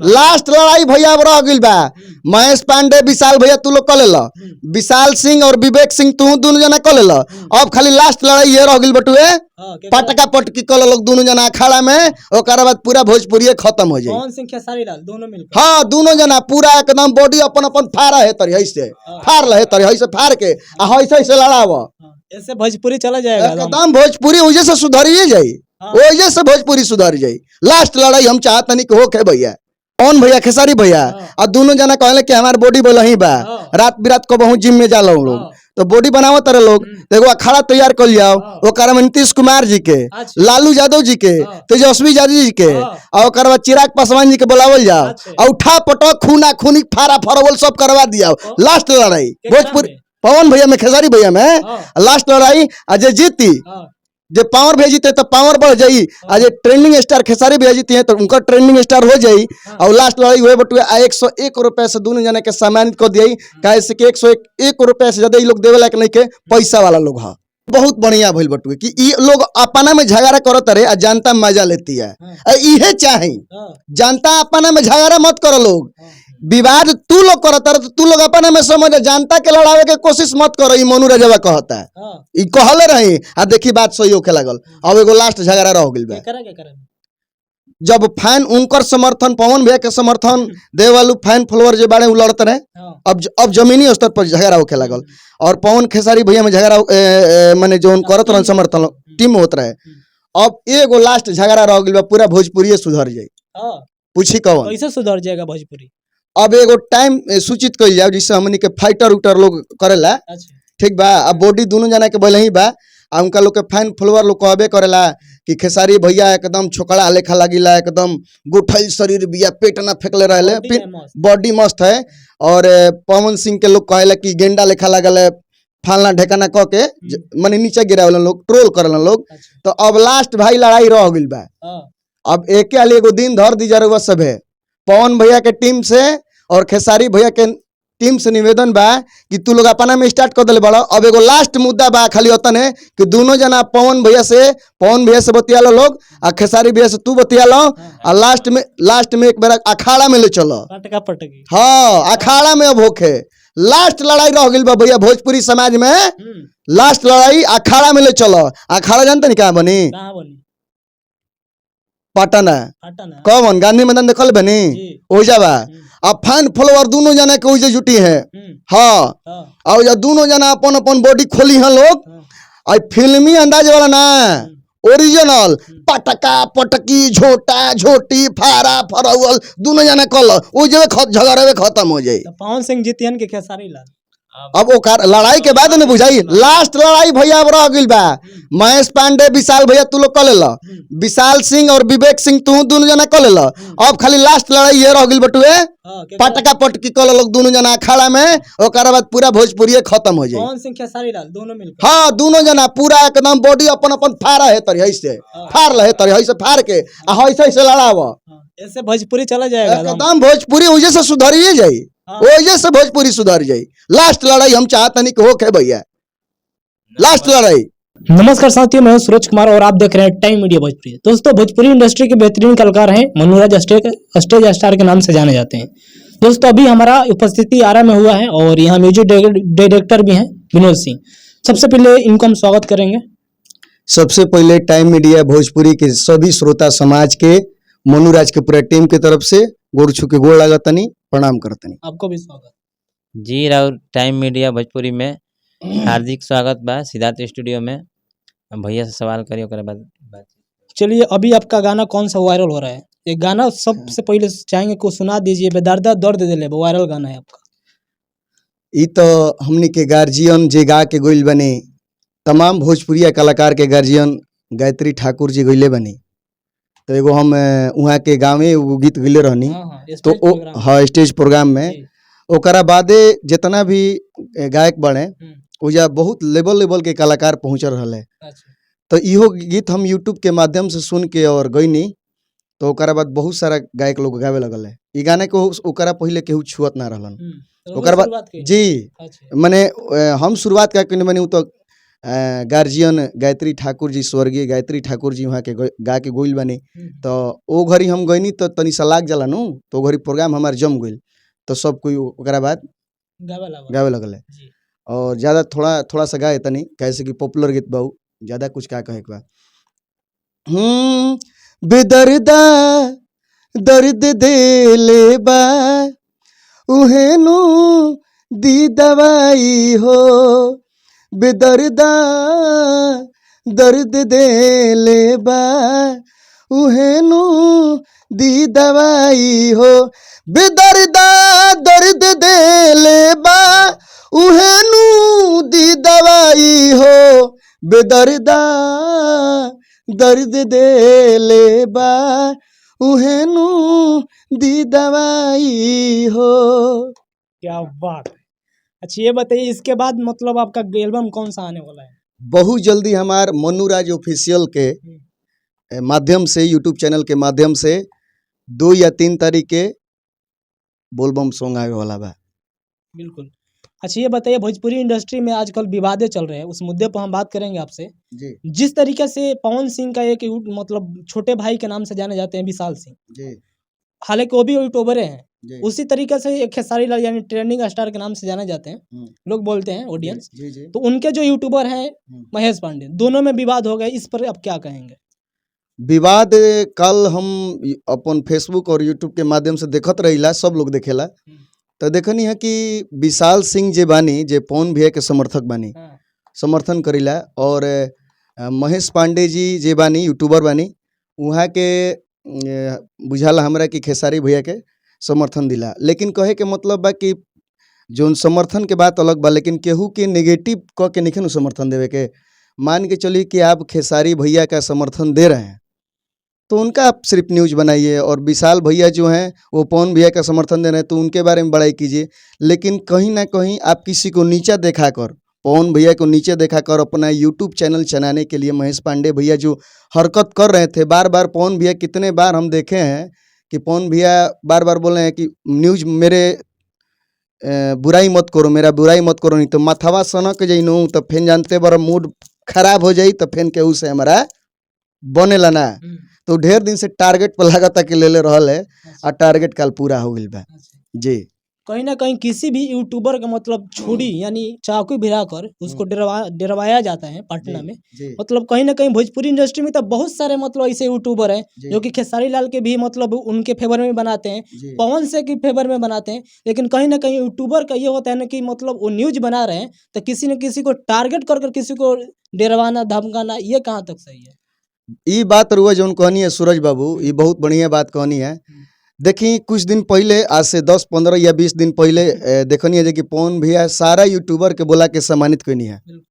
Last लड़ाई भैया अब रह गइल बा। महेश पांडे विशाल भैया तू लोग कर ले, विशाल सिंह और विवेक सिंह तू दोनों जना कर ले। अब खाली लास्ट लड़ाई ये रह गइल बटुए, पटका पटकी कर लोग दोनों जना अखाड़ा में, ओकर बाद पूरा भोजपुरी खत्म हो जाए। पवन सिंह खेसारी लाल दोनों मिलकर, हाँ दोनों जना पूरा एकदम बॉडी अपन अपन फाड़ा है तरी से फाड़ ले तरी से फाड़ के ऐसे लड़ाव, ऐसे भोजपुरी चला जाएगा एकदम भोजपुरी वजह से सुधरिए जाई, वजह से भोजपुरी सुधर जाई। लास्ट लड़ाई हम चाहत नहीं कि होके भैया कौन भैया खेसारी भैया और दोनों जना कहले कि हमार बॉडी बोला ही बा, रात बिरात को बहुत जिम में जाला लोग तो बॉडी बनावो तारे लोग, तो एगो अखाड़ा तैयार कर लिया ओकर में नीतीश कुमार जी के, लालू यादव जी के, तेजस्वी यादव जी के और ओकर बाद चिराग पासवान जी के बुलावल जाओ और उठा पटक खूना खूनी फारा फरवल सब करवा दिया। लास्ट लड़ाई भोजपुरी पवन भैया में खेसारी भैया में लास्ट लड़ाई अजय जीती, जे पावर भेजीते तो पावर बढ़ जाई, आज ट्रेंडिंग स्टार खेसारी भेजीती है तो उनका ट्रेंडिंग स्टार हो जाई। और लास्ट लड़ाई हुए बटुए 101 रुपए से दोनों जने के सम्मानित कर दिया, काहे से कि 101 रुपए से ज्यादा ये लोग देवे लायक नहीं के पैसा वाला लोग है। बहुत बढ़िया भइल बटुए कि ये लोग अपना में झगड़ा करत रहे, जनता मजा लेती है, इहे चाहे जनता अपना में झगड़ा मत करो लोग, विवाद तू लोग करता रहे तो तू लोग अपने में समझ, जनता के लड़ावे के कोशिश मत करो। ई मनु रजवा कहता है, ई कहले रही आ देखी बात सही होके लागल। अब एगो लास्ट झगड़ा रह गइल बा, जब फैन उनकर समर्थन पवन भैया के समर्थन दे वालू फैन फॉलोअर जो बारे लड़ते रहे, अब जमीनी स्तर पर झगड़ा होके लागल और पवन खेसारी भैया में झगड़ा माने जो करत रहे समर्थन टीम होत रहे। अब एगो लास्ट झगड़ा रह गइल बा, पूरा भोजपुरी सुधर जाई। पूछी कौन कैसे सुधर जाएगा भोजपुरी? अब एगो टाइम सूचित कइल जाओ जिससे हमनी के फाइटर उटर लोग करेला, ठीक बा। अब बॉडी दोनों जना के बोले ही बा, आ उनका लोग के फैन फॉलोअर लोग कहबे करेला कि खेसारी भैया एकदम छोकड़ा लेखा लगिला, एकदम गुठल शरीर बिया, पेट ना फेंकले रहले, बॉडी मस्त है। और पवन सिंह के लोग कहेला कि गेंडा लेखा लगल है, फालना ढेकाना कह के माने नीचे गिरावल लोग, ट्रोल करल लोग। तो अब लास्ट भाई लड़ाई रह गइल बा। अब एके आली एगो दिन धर दी जरूरत सब है, पवन भैया के टीम से और खेसारी भैया के टीम से निवेदन बा कि तू लोग अपना में स्टार्ट कर दिले बड़ा। अब एगो लास्ट मुद्दा बा खाली ओतन है कि दोनों जना पवन भैया से बतिया लो लोग और खेसारी भैया से तू बतिया लो, और लास्ट में एक बार अखाड़ा में ले चलो, पटका पटकी। हाँ अखाड़ा में अब होके लास्ट लड़ाई रह गइल बा भैया भोजपुरी समाज में। लास्ट लड़ाई अखाड़ा में ले चलो। अखाड़ा जानते नहीं कहाँ बनी? पटना। कौन गांधी मैदान देखल बनी ओजा बा। अब फैन फॉलोअर दोनों जना के ओजे जुटी है, हाँ और जब दोनों जना अपन अपन बॉडी खोली है लोग, और फिल्मी अंदाज वाला ना ओरिजिनल पटका पटकी झोटा झोटी फारा फरवल दोनों जना कल ओजे झगड़े खत्म हो जाए। पवन सिंह जीतियन के खेसारी लाल। अब वो लड़ाई के बाद में बुझाई लास्ट लड़ाई भैया अब रह गइल बा। महेश पांडे विशाल भैया तू लोग कर ले, विशाल सिंह और विवेक सिंह तू दोनों जना कर ले। अब खाली लास्ट लड़ाई ये रह गइल बटुए, पटका पटकी कर लोग दोनों जना अखाड़ा में, ओकर बाद पूरा भोजपुरी खत्म हो जाए। पवन सिंह खेसारी लाल दोनों मिलकर, हाँ दोनों जना पूरा एकदम बॉडी अपन अपन फाड़ा है तरी से फाड़ ले तरी से फाड़ के ऐसे लड़ाव, ऐसे भोजपुरी चला जाएगा, एकदम भोजपुरी वजह से सुधरिए जाई, वजह से भोजपुरी सुधर जाई। लास्ट लड़ाई हम चाहते नहीं कि होके भैया लास्ट लड़ाई। नमस्कार साथियों, मैं सूरज कुमार और आप देख रहे हैं टाइम मीडिया भोजपुरी। दोस्तों भोजपुरी इंडस्ट्री के बेहतरीन कलाकार हैं मनुराज स्टेज स्टार के नाम से जाने जाते हैं। दोस्तों अभी हमारा उपस्थिति आरा में हुआ है और यहाँ म्यूजिक डायरेक्टर भी हैं विनोद सिंह। सबसे पहले इनको हम स्वागत करेंगे। सबसे पहले टाइम मीडिया भोजपुरी के सभी श्रोता समाज के मनुराज के पूरा टीम की तरफ से गोड़ छू के गोड़ लागतनी प्रणाम करतनी। आपको भी स्वागत जी। राउर टाइम मीडिया भोजपुरी में हार्दिक स्वागत बा। सिद्धार्थ स्टूडियो में भैया से सवाल करिए ओकरे बाद बात। चलिए अभी आपका गाना कौन सा वायरल हो रहा है? ये गाना सबसे पहले चाहेंगे को सुना दीजिए, बेदर्दा दर्द दिले वायरल गाना है आपका। ये तो हमने के गार्जियन जे गा के गोइल बने, तमाम भोजपुरिया कलाकार के गार्जियन गायत्री ठाकुर जी गइले बने। तो एगो हम वहाँ के गाँव में वो गीत गइले रहनी, तो हाँ स्टेज प्रोग्राम में। ओकरा बादे जितना भी गायक बने ओजा बहुत लेवल के कलाकार पहुँच रहे। तो इहो गीत हम यूट्यूब के माध्यम से सुन के और गईनी, तो ओकरा बाद बहुत सारा गायक लोग गावे लगल है। ई गाने को ओकरा पहले केहू छुअत ना रहलन। ओकरा बाद जी माने हम शुरुआत का बनी तो गार्जियन गायत्री ठाकुर जी, स्वर्गीय गायत्री ठाकुर जी वहाँ के गा के गोइल बानी। तो ओ घड़ी हम गईनी तो तनी सा लाग जाला नु, तो ओ घड़ी प्रोग्राम हमार जम गइल, तो सब कोई ओकरा बाद गावे लगल है। जी। और ज़्यादा थोड़ा सा गाए तनी, कैसे कि पॉपुलर गीत बाऊ, ज़्यादा कुछ का कहे के बा। बेदर्दा दर्द देले बा उहेनु दी दवाई हो, बेदर्दा दर्द देले बा उहेनु दी दवाई हो, बेदर्दा दर्द देले बा उहेनु दी दवाई हो, बेदर्दा दर्द देले बा उहेनु दी दवाई हो। क्या बात है। अच्छा ये बताइए, इसके बाद मतलब आपका एल्बम कौन सा आने वाला है? बहुत जल्दी हमार मनुराज ऑफिशियल के माध्यम से, यूट्यूब चैनल के माध्यम से 2 या 3 तारीख के बोलबम सॉन्ग आवे वाला बा। बिल्कुल। अच्छा ये बताइए, भोजपुरी इंडस्ट्री में आजकल विवादें चल रहे हैं, उस मुद्दे पर हम बात करेंगे आपसे। जी जिस तरीके से पवन सिंह का एक मतलब छोटे भाई के नाम से जाने जाते हैं, विशाल सिंह, जी हालांकि वो भी यूट्यूबर हैं, जी उसी तरीके से एक खेसारी लाल यानी ट्रेंडिंग स्टार के नाम से जाने जाते हैं, लोग बोलते हैं ऑडियंस। जी जी। तो उनके जो यूट्यूबर हैं महेश पांडे, दोनों में विवाद हो गए, इस पर आप क्या कहेंगे? विवाद कल हम अपन फेसबुक और यूट्यूब के माध्यम से देखत रहिला, सब लोग देखेला, तो देखनी है कि विशाल सिंह जे बानी, जे पवन भैया के समर्थक बानी, समर्थन करिला, और महेश पांडे जी जे बानी यूट्यूबर बानी, वहाँ के बुझाला हमरा कि खेसारी भैया के समर्थन दिला। लेकिन कहे के मतलब बा कि जोन समर्थन के बात अलग बा, लेकिन केहू के नेगेटिव क के नहीं समर्थन देवे के। मान के चलिए कि आप खेसारी भैया का समर्थन दे रहे हैं, तो उनका आप सिर्फ न्यूज बनाइए, और विशाल भैया जो हैं वो पवन भैया का समर्थन दे रहे हैं, तो उनके बारे में बड़ाई कीजिए। लेकिन कहीं ना कहीं आप किसी को नीचा देखाकर, पवन भैया को नीचे दिखाकर अपना यूट्यूब चैनल चलाने के लिए महेश पांडे भैया जो हरकत कर रहे थे, बार बार पवन भैया, कितने बार हम देखे हैं कि पवन भैया बार बार बोल रहे हैं कि न्यूज मेरे बुराई मत करो, मेरा बुराई मत करो, नहीं तो माथावा सनक जइनू, तो फिर जानते बार मूड खराब हो जाई, तो फिर केहू से हमारा बनेला ना। तो ढेर दिन से टारगेट पर लगाता कि ले रहल है, और टारगेट कल पूरा हो गइल बा। जी। कहीं ना कहीं किसी भी यूट्यूबर का मतलब छुरी यानी चाकू भिड़ाकर उसको डरवाया जाता है पटना में। मतलब कहीं ना कहीं भोजपुरी इंडस्ट्री में तो बहुत सारे मतलब ऐसे यूट्यूबर हैं जो कि खेसारी लाल के भी मतलब उनके फेवर में बनाते हैं, पवन से के फेवर में बनाते हैं। लेकिन कहीं ना कहीं यूट्यूबर का ये होता है ना कि मतलब वो न्यूज बना रहे हैं तो किसी न किसी को टारगेट कर किसी को डरवाना धमकाना, ये कहाँ तक सही है? ये बात रुआ जौन कहनी है सूरज बाबू, ये बहुत बढ़िया बात कहनी है। देखी कुछ दिन पहले, आज से 10-15 या 20 दिन पहले देखनी है कि पवन भैया सारा यूट्यूबर के बोला के सम्मानित करनी है,